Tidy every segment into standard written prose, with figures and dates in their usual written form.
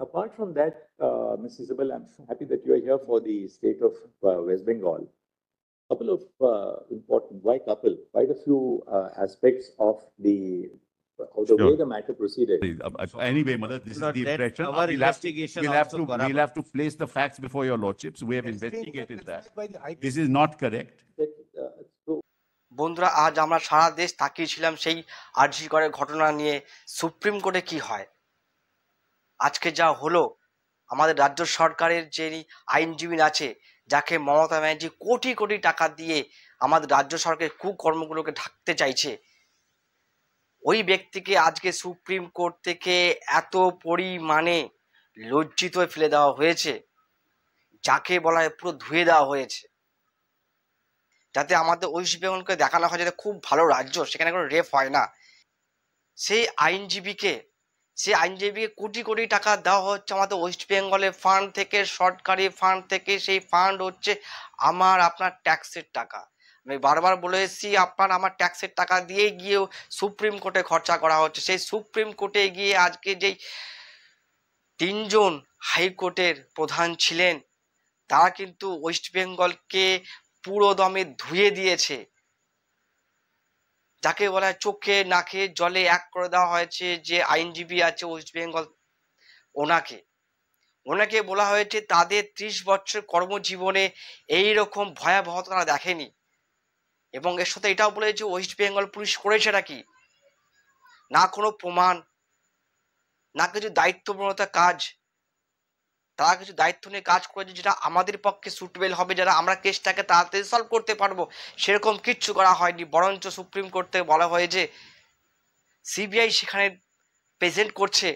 apart from that, Ms. Isabel, I'm so happy that you are here for the state of West Bengal. Couple of important, why couple? Quite a few aspects of the way the matter proceeded. Anyway, Mother, this is the impression. Our investigation We'll have to place the facts before your lordships. We have investigated that. This is not correct. বন্ধুরা, আজ আমরা সারা দেশ তাকিয়েছিলাম সেই আরজি করের ঘটনা নিয়ে supreme কোর্টে কি হয়। আজকে যা হলো, আমাদের রাজ্য সরকারের যে আইনজীবী আছে, যাকে মমতা ব্যানার্জি কোটি কোটি টাকা দিয়ে আমাদের রাজ্য সরকারের কুকর্মগুলোকে ঢাকতে চাইছে, ওই ব্যক্তিকে আজকে সুপ্রিম কোর্ট থেকে এত পরিমাণে লজ্জিত ফেলে দেওয়া হয়েছে, যাকে বলা হয় পুরো ধুয়ে দেওয়া হয়েছে, যাতে আমাদের ওয়েস্ট বেঙ্গলকে দেখানো হয় যাতে খুব ভালো রাজ্য, সেখানে কোনো রেপ হয় না। সেই আইনজীবীকে কোটি কোটি টাকা দেওয়া হচ্ছে আমাদের ওয়েস্ট বেঙ্গলের ফান্ড থেকে, সরকারি ফান্ড থেকে। সেই ফান্ড হচ্ছে আপনার ট্যাক্সের টাকা। আমি বারবার বলে এসেছি, আমার ট্যাক্সের টাকা দিয়ে গিয়েও সুপ্রিম কোর্টে খরচা করা হচ্ছে। সেই সুপ্রিম কোর্টে গিয়ে আজকে যেই তিনজন হাইকোর্টের প্রধান ছিলেন, তারা কিন্তু ওয়েস্ট বেঙ্গলকে পুরো দমে ধুয়ে দিয়েছে, যাকে বলা হয় চোখে নাকে জলে এক করে দেওয়া হয়েছে। যে আইনজীবী আছে ওয়েস্ট বেঙ্গল, ওনাকে বলা হয়েছে তাদের 30 বছর কর্মজীবনে এইরকম ভয়াবহতা তারা দেখেনি। এবং এর সাথে এটাও বলেছে ওয়েস্ট বেঙ্গল পুলিশ করেছে নাকি, না কোনো প্রমাণ, না কিছু দায়িত্বপূর্ণতা কাজ। তারা কিছু দায়িত্ব নিয়ে কাজ করেছে যেটা আমাদের পক্ষে সুটেবল হবে, যারা আমরা কেসটাকে তাড়াতাড়ি সলভ করতে পারবো, সেরকম কিচ্ছু করা হয়নি। বরঞ্চ সুপ্রিম কোর্ট থেকে বলা হয়েছে, সিবিআই সেখানে প্রেজেন্ট করছে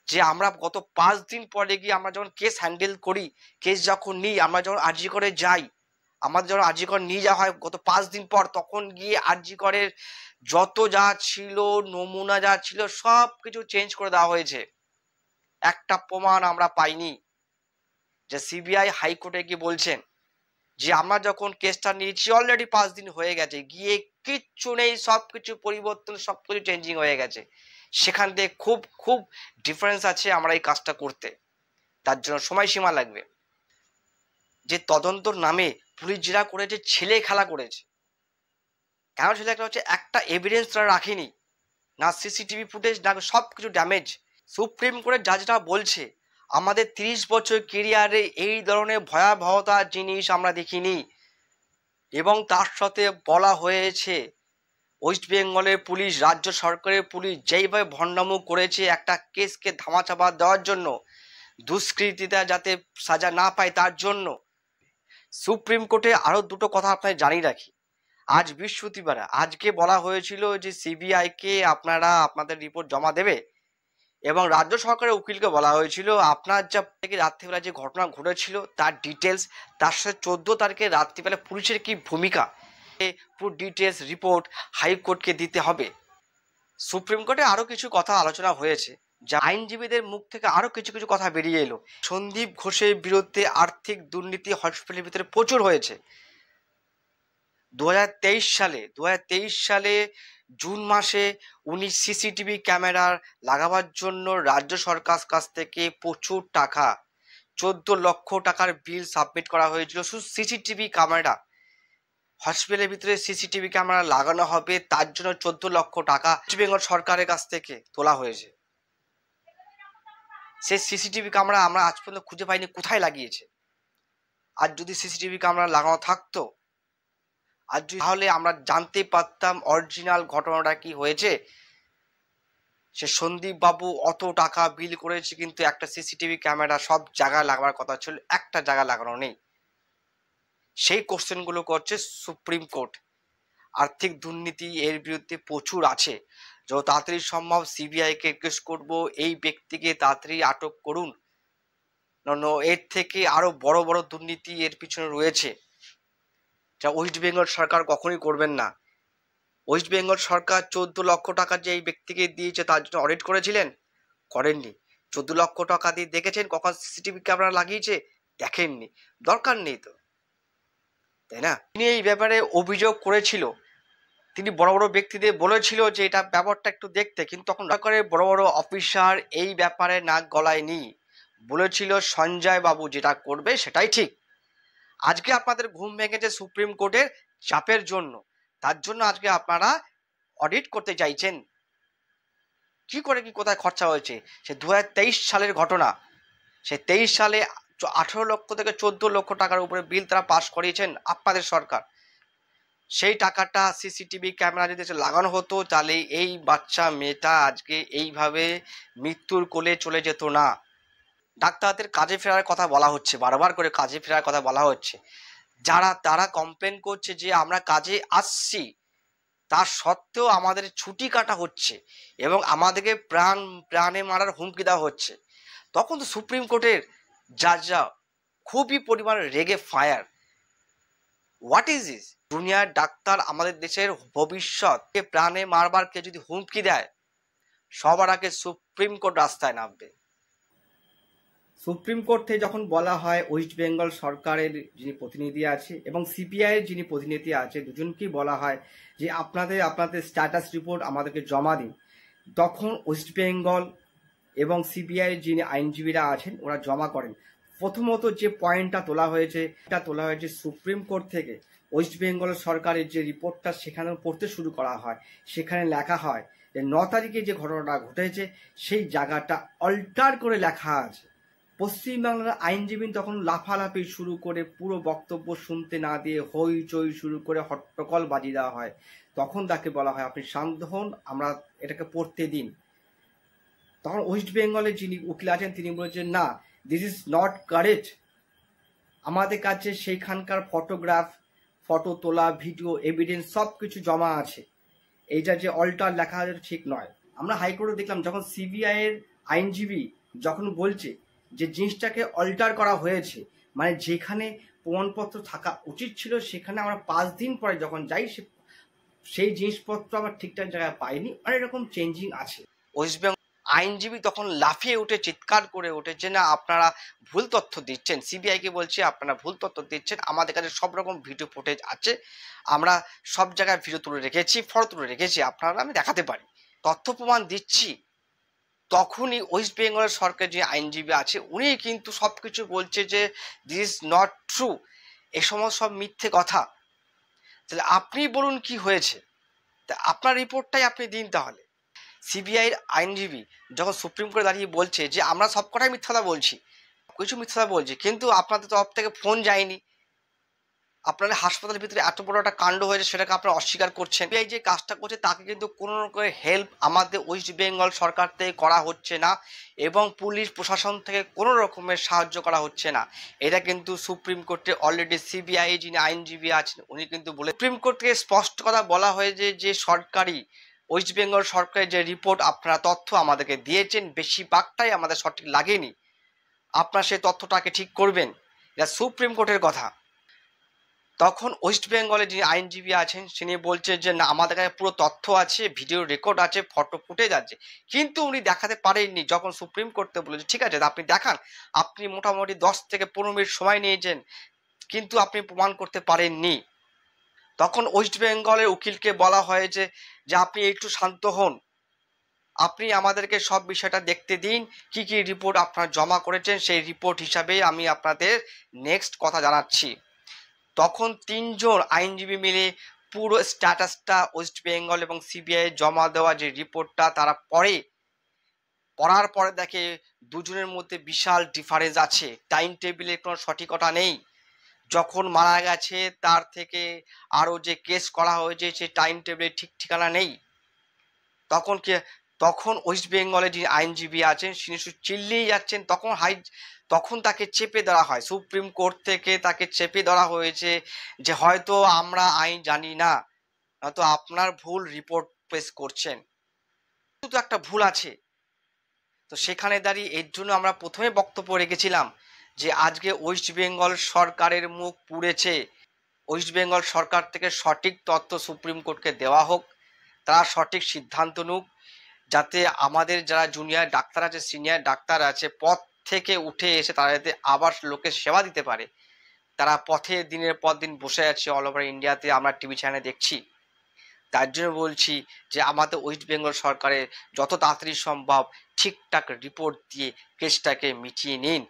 যে আমরা গত 5 দিন পরে গিয়ে আমরা যখন কেস হ্যান্ডেল করি, কেস যখন নিই, আমরা যখন আরজি করে যাই, আমাদের যখন আরজি করে নিয়ে যাওয়া হয় গত 5 দিন পর, তখন গিয়ে আরজি করের যত যা ছিল, নমুনা যা ছিল, সব কিছু চেঞ্জ করে দেওয়া হয়েছে। একটা প্রমাণ আমরা পাইনি। যে সিবিআই হাইকোর্টে গিয়ে বলছেন যে আমরা যখন কেসটা নিয়েছি অলরেডি 5 দিন হয়ে গেছে, গিয়ে কিচ্ছু নেই, সবকিছু পরিবর্তন, সবকিছু চেঞ্জিং হয়ে গেছে। সেখান থেকে খুব ডিফারেন্স আছে আমরা এই কাজটা করতে, তার জন্য সময়সীমা লাগবে। যে তদন্তর নামে পুলিশ যেটা করেছে, ছেলে খেলা করেছে। কেন ছেলে খেলা হচ্ছে, একটা এভিডেন্স তারা রাখেনি, না সিসিটিভি ফুটেজ, না সবকিছু ড্যামেজ। সুপ্রিম কোর্টের জাজরা বলছে আমাদের 30 বছর কেরিয়ারে এই ধরনের ভয়াবহতা জিনিস আমরা দেখিনি। এবং তার সাথে বলা হয়েছে ওয়েস্ট বেঙ্গলের পুলিশ, রাজ্য সরকারের পুলিশ যেইভাবে ভণ্ডামো করেছে একটা কেসকে ধামাচাপা দেওয়ার জন্য, দুষ্কৃতীরা যাতে সাজা না পায় তার জন্য। সুপ্রিম কোর্টে আরো দুটো কথা আপনাদের জানিয়ে রাখি। আজ বৃহস্পতিবার, আজকে বলা হয়েছিল যে সিবিআইকে আপনারা আপনাদের রিপোর্ট জমা দেবে, এবং রাজ্য সরকারের উকিলকে বলা হয়েছিল আপনার যা থেকে রাত্রিবেলা যে ঘটনা ঘটেছিল তার ডিটেলস, তার সাথে 14 তারিখে রাত্রিবেলা পুলিশের কি ভূমিকা, পুরো ডিটেলস রিপোর্ট হাইকোর্টকে দিতে হবে। সুপ্রিম কোর্টে আরো কিছু কথা আলোচনা হয়েছে, যা আইনজীবীদের মুখ থেকে আরো কিছু কথা বেরিয়ে এলো। সন্দীপ ঘোষের বিরুদ্ধে আর্থিক দুর্নীতি হসপিটালের ভিতরে প্রচুর হয়েছে। 2023 সালে জুন মাসে উনি সিসিটিভি ক্যামেরা লাগাবার জন্য রাজ্য সরকার কাছ থেকে প্রচুর টাকা, 14 লক্ষ টাকার বিল সাবমিট করা হয়েছিল। শুধু সিসিটিভি ক্যামেরা, হসপিটালের ভিতরে সিসিটিভি ক্যামেরা লাগানো হবে, তার জন্য 14 লক্ষ টাকা ওয়েস্ট বেঙ্গল সরকারের কাছ থেকে তোলা হয়েছে। সেই সিসিটিভি ক্যামেরা আমরা আজ পর্যন্ত খুঁজে পাইনি কোথায় লাগিয়েছে। আর যদি সিসিটিভি ক্যামেরা লাগানো থাকতো, আর তাহলে আমরা জানতে পারতাম অরিজিনাল ঘটনাটা কি হয়েছে। সে সন্দীপ বাবু অত টাকা বিল করেছে, কিন্তু একটা সিসিটিভি ক্যামেরা সব জায়গায় লাগাবার কথা ছিল, একটা জায়গায় লাগানো নেই। সেই কোশ্চেনগুলো করছে সুপ্রিম কোর্ট। আর্থিক দুর্নীতি এর বিরুদ্ধে প্রচুর আছে, যত তাড়াতাড়ি সম্ভব সিবিআইকে রিকোয়েস্ট করবো এই ব্যক্তিকে তাড়াতাড়ি আটক করুন। এর থেকে আরো বড় বড় দুর্নীতি এর পিছনে রয়েছে, যা ওয়েস্ট বেঙ্গল সরকার কখনোই করবেন না। ওয়েস্ট বেঙ্গল সরকার 14 লক্ষ টাকা যে এই ব্যক্তিকে দিয়েছে তার জন্য অডিট করেছিলেন, করেননি। 14 লক্ষ টাকা দিয়ে দেখেছেন কখন সিসিটিভি ক্যামেরা লাগিয়েছে? দেখেননি, দরকার নেই তো, তাই না? তিনি এই ব্যাপারে অভিযোগ করেছিল, তিনি বড় বড় ব্যক্তিদের বলেছিল যে এটা ব্যাপারটা একটু দেখতে, কিন্তু তখন সরকারের বড় বড় অফিসার এই ব্যাপারে নাক গলায়নি। বলেছিল সঞ্জয় বাবু যেটা করবে সেটাই ঠিক। আজকে আপনাদের ঘুম ভেঙেছে সুপ্রিম কোর্টের চাপের জন্য, তার জন্য আজকে আপনারা অডিট করতে চাইছেন। কি করে কি কোথায় খরচা হয়েছে সে 2023 সালের ঘটনা। সে 23 সালে 18 লক্ষ থেকে 14 লক্ষ টাকার উপরে বিল তারা পাস করিয়েছেন আপনাদের সরকার। সেই টাকাটা সিসিটিভি ক্যামেরা যদি লাগানো হতো তাহলে এই বাচ্চা মেয়েটা আজকে এইভাবে মৃত্যুর কোলে চলে যেত না। ডাক্তারদের কাজে ফেরার কথা বলা হচ্ছে, বারবার করে কাজে ফেরার কথা বলা হচ্ছে। তারা কমপ্লেন করছে যে আমরা কাজে আসছি, তা সত্ত্বেও আমাদের ছুটি কাটা হচ্ছে এবং আমাদেরকে প্রাণে মারার হুমকি দেওয়া হচ্ছে। তখন তো সুপ্রিম কোর্টের জাজরা খুবই পরিমাণে রেগে ফায়ার। What is this? দুনিয়ার ডাক্তার আমাদের দেশের ভবিষ্যৎ, প্রাণে মারবার কে যদি হুমকি দেয়, সবার আগে সুপ্রিম কোর্ট রাস্তায় নামবে। সুপ্রিম কোর্ট থেকে যখন বলা হয় ওয়েস্ট বেঙ্গল সরকারের যিনি প্রতিনিধি আছে এবং সিপিআই এর যিনি প্রতিনিধি আছে, দুজনকেই বলা হয় যে আপনাদের স্ট্যাটাস রিপোর্ট আমাদেরকে জমা দিন, তখন ওয়েস্ট বেঙ্গল এবং সিপিআই এর যিনি আইনজীবীরা আছেন ওরা জমা করেন। প্রথমত যে পয়েন্টটা তোলা হয়েছে সুপ্রিম কোর্ট থেকে ওয়েস্ট বেঙ্গল সরকারের যে রিপোর্টটা সেখানে পড়তে শুরু করা হয়। সেখানে লেখা হয় যে 9 তারিখে যে ঘটনাটা ঘটেছে সেই জায়গাটা অল্টার করে লেখা আছে। পশ্চিমবাংলার আইনজীবী তখন লাফালাফি শুরু করে পুরো বক্তব্য শুনতে না দিয়ে হইচই শুরু করে হট্টকল বাজিয়ে দেওয়া হয়। তখন তাকে বলা হয় আপনি শান্ত হন, আমরা এটাকে পড়তে দিন। তখন ওয়েস্ট বেঙ্গলের যিনি উকিল আছেন তিনি বলেছেন না, দিস ইজ নট কারেক্ট, আমাদের কাছে সেইখানকার ফটো তোলা, ভিডিও এভিডেন্স সব কিছু জমা আছে, এইটা যে অল্টার লেখা আছে ঠিক নয়। আমরা হাইকোর্টে দেখলাম যখন সিবিআই এর আইনজীবী যখন বলছে যে জিনিসটাকে অল্টার করা হয়েছে, মানে যেখানে প্রমাণপত্র থাকা উচিত ছিল সেখানে আমরা 5 দিন পরে যখন যাই সেই জিনিসপত্র আবার ঠিকঠাক জায়গায় পাইনি, অনেক রকম চেঞ্জিং আছে। ওয়েস্ট বেঙ্গল আইনজীবী তখন লাফিয়ে উঠে চিৎকার করে উঠেছে না আপনারা ভুল তথ্য দিচ্ছেন, সিবিআই কে বলছে আপনারা ভুল তথ্য দিচ্ছেন, আমাদের কাছে সব রকম ভিডিও ফুটেজ আছে, আমরা সব জায়গায় ভিডিও তুলে রেখেছি, ফটো তুলে রেখেছি, আপনারা আমি দেখাতে পারি, তথ্য প্রমাণ দিচ্ছি। তখনই ওয়েস্ট বেঙ্গলের সরকার যে আইনজীবী আছে উনি কিন্তু সবকিছু বলছে যে দিস ইজ নট ট্রু, এ সমস্ত সব মিথ্যে কথা। তাহলে আপনি বলুন কি হয়েছে, তা আপনার রিপোর্টটাই আপনি দিন। তাহলে সিবিআইয়ের আইনজীবী যখন সুপ্রিম কোর্টে দাঁড়িয়ে বলছে যে আমরা সবকটাই মিথ্যাটা বলছি, কিছু মিথ্যাটা বলছি, কিন্তু আপনাদের তরফ থেকে ফোন যায়নি, আপনাদের হাসপাতালের ভিতরে এত বড় একটা কাণ্ড হয়েছে সেটাকে আপনারা অস্বীকার করছেন। এই যে কাজটা করছে তাকে কিন্তু কোনো রকমের হেল্প আমাদের ওয়েস্ট বেঙ্গল সরকার থেকে করা হচ্ছে না এবং পুলিশ প্রশাসন থেকে কোনো রকমের সাহায্য করা হচ্ছে না। এটা কিন্তু সুপ্রিম কোর্টে অলরেডি সিবিআই যিনি আইনজীবী আছেন উনি কিন্তু বলে, সুপ্রিম কোর্ট থেকে স্পষ্ট কথা বলা হয়েছে যে সরকারি ওয়েস্ট বেঙ্গল সরকারের যে রিপোর্ট আপনারা তথ্য আমাদেরকে দিয়েছেন বেশিরভাগটাই আমাদের সঠিক লাগেনি, আপনারা সেই তথ্যটাকে ঠিক করবেন, এটা সুপ্রিম কোর্টের কথা। তখন ওয়েস্ট বেঙ্গলের যিনি আইনজীবী আছেন তিনি বলছে যে না আমাদের কাছে পুরো তথ্য আছে, ভিডিও রেকর্ড আছে, ফটো ফুটেজ আছে, কিন্তু উনি দেখাতে পারেননি। যখন সুপ্রিম কোর্টে বলেছে ঠিক আছে আপনি দেখান, আপনি মোটামুটি 10 থেকে 15 মিনিট সময় নিয়েছেন কিন্তু আপনি প্রমাণ করতে পারেননি। তখন ওয়েস্ট বেঙ্গলের উকিলকে বলা হয়েছে যে আপনি একটু শান্ত হন, আপনি আমাদেরকে সব বিষয়টা দেখতে দিন, কি কি রিপোর্ট আপনারা জমা করেছেন সেই রিপোর্ট হিসাবে আমি আপনাদের নেক্সট কথা জানাচ্ছি। তখন 3 জন আইনজীবী মিলে পুরো স্ট্যাটাসটা ওয়েস্ট বেঙ্গল এবং সিবিআই জমা দেওয়া যে রিপোর্টটা তারা পড়ার পরে দেখে দুজনের মধ্যে বিশাল ডিফারেন্স আছে, টাইম টেবিলের কোনো সঠিকতা নেই, যখন মারা গেছে তার থেকে আরও যে কেস করা হয়েছে সেই টাইম টেবিলের ঠিক ঠিকানা নেই। তখন ওয়েস্ট বেঙ্গলের যে আইনজীবী আছেন তিনি শুধু চিল্লিয়ে যাচ্ছেন। তখন তাকে চেপে ধরা হয়, সুপ্রিম কোর্ট থেকে তাকে চেপে ধরা হয়েছে যে হয়তো আমরা আইন জানি না, হয়তো আপনার ভুল রিপোর্ট পেশ করছেন, শুধু একটা ভুল আছে। তো সেখানে দাঁড়িয়ে এর জন্য আমরা প্রথমে বক্তব্য রেখেছিলাম যে আজকে ওয়েস্ট বেঙ্গল সরকারের মুখ পুড়েছে, ওয়েস্ট বেঙ্গল সরকার থেকে সঠিক তথ্য সুপ্রিম কোর্টকে দেওয়া হোক, তারা সঠিক সিদ্ধান্ত নিক, যাতে আমাদের যারা জুনিয়র ডাক্তার আছে, সিনিয়র ডাক্তার আছে, পথ থেকে উঠে এসে তারা যাতে আবার লোকের সেবা দিতে পারে। তারা পথে দিনের পর দিন বসে আছে, অল ওভার ইন্ডিয়াতে আমরা টিভি চ্যানেলে দেখছি। তার জন্য বলছি যে আমাদের ওয়েস্ট বেঙ্গল সরকারের যত তাড়াতাড়ি সম্ভব ঠিকঠাক রিপোর্ট দিয়ে কেসটাকে মিটিয়ে নিন।